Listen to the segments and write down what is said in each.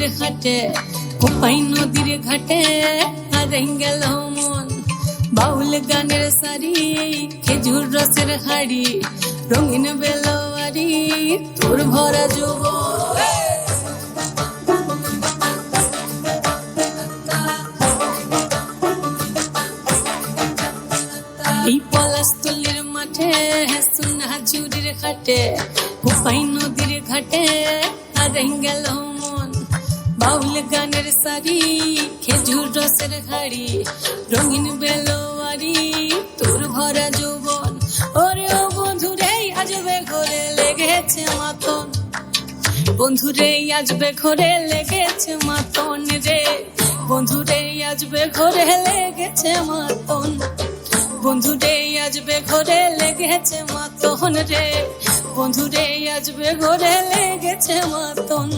ঝুড়ির ঘাটে কোপাই নদীর ঘাটে হারাই গেল মন বাউল গানের সারি খেজুর রসের হাড়ি রঙিন বেলোয়ারি তোর ভরা যৌবন এই পলাশতলির মাঠে সোনা ঝুড়ির ঘাটে কোপাই নদীর ঘাটে হারাই গেল মন বাউল গানের সারি খেজুর রসের হাড়ি রঙিন বেলোয়ারি তোর ভরা যৌবন ওরে ও বন্ধুরে আজবে ঘরে লেগেছে মাতন বন্ধুরে আজবে ঘরে লেগেছে মাতন রে বন্ধুরে আজবে ঘরে লেগেছে মাতন বন্ধুরে আজবে ঘরে লেগেছে মাতন রে বন্ধুরে আজবে ঘরে লেগেছে মাতন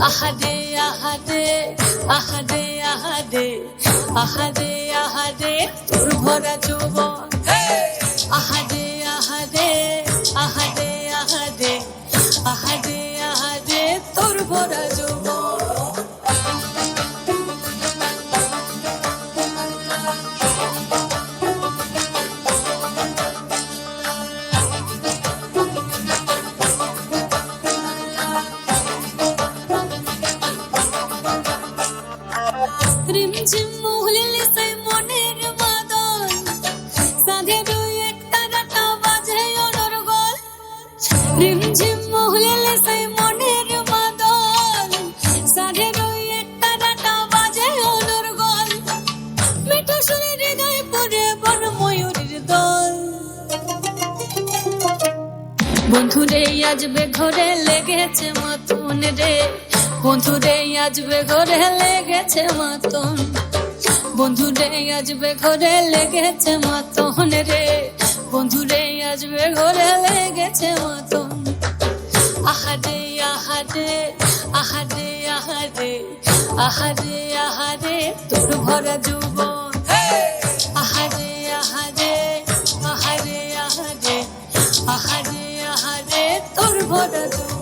আহারে আহারে আহারে আহারে আহারে আহারে তোর ভরা যৌবন আহারে আহারে আহারে আহারে আহারে আহারে তোর ভরা যৌবন রিমঝিম মহুলিলে সেই মনের মাদল সাধের এক তারাটা বাজে অনর্গল রিমঝিম মহুলিলে সেই মনের মাদল সাধের এক তারাটা বাজে অনর্গল মিঠো সুরে হৃদয় পড়ে বন ময়ূরের দল বন্ধুরে আজবে ঘরে লেগেছে মাতন রে বন্ধুরে আজবে ঘরে লেগেছে মাতন বন্ধুরে আজবে ঘরে লেগেছে মাতন রে বন্ধুরে আজবে ঘরে লেগেছে মাতন আহারে আহারে আহারে আহারে আহারে আহারে তোর ভরা যৌবন আহারে আহারে আহারে আহারে আহারে আহারে তোর ভরা যৌবন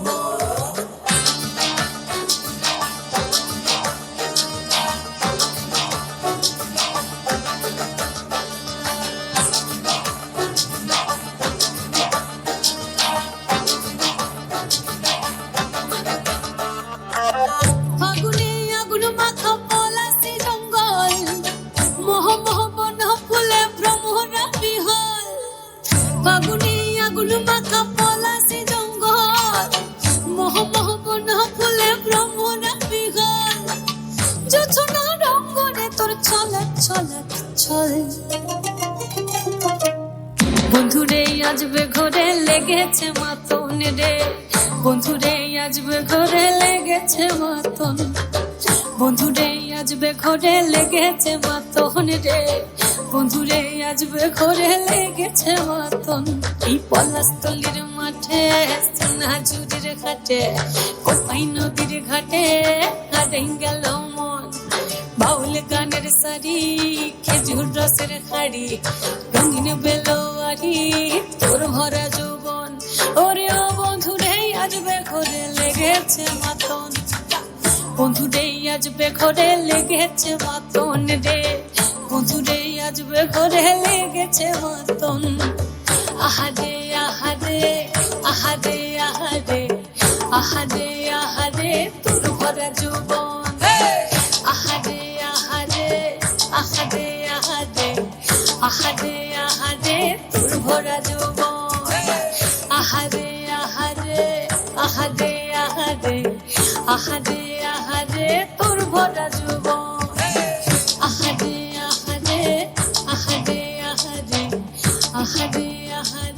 ফাগুনে আগুন মাখা পলাশি জঙ্গল মোহ মোহ বন ফুলে ভ্রমরা বিহল জোছনা রঙ্গনে তোর ছলাক ছলাক ছল বন্ধুরে আজবে ঘরে লেগেছে মাতন রে বন্ধুরে আজবে ঘরে লেগেছে মাতন বন্ধুরে আজবে ঘরে লেগেছে মাতন রে বন্ধুরে আজবে ঘরে লেগেছে মাতন এই পলাশতলির মাঠে সোনা ঝুড়ির ঘাটে কোপাই নদীর ঘাটে হারাই গেল মন বাউল গানের সারি খেজুর রসের হাড়ি রঙিন বেলোয়ারি তোর ভরা যৌবন ওরে ও বন্ধুরে আজবে ঘরে লেগেছে মাতন বন্ধুরে আজবে ঘরে লেগেছে মাতন রে বন্ধুরে আজবে ঘরে লেগেছে মাতন আহারে আহারে আহারে আহারে আহারে আহারে তোর ভরা যৌবন আহারে আহারে আহারে আহারে আহারে আহারে তোর ভরা যৌবন আহারে আহারে আহারে আহারে আহারে আহারে তোর ভরা যৌবন আহারে আহারে আহারে আহারে আহারে আহারে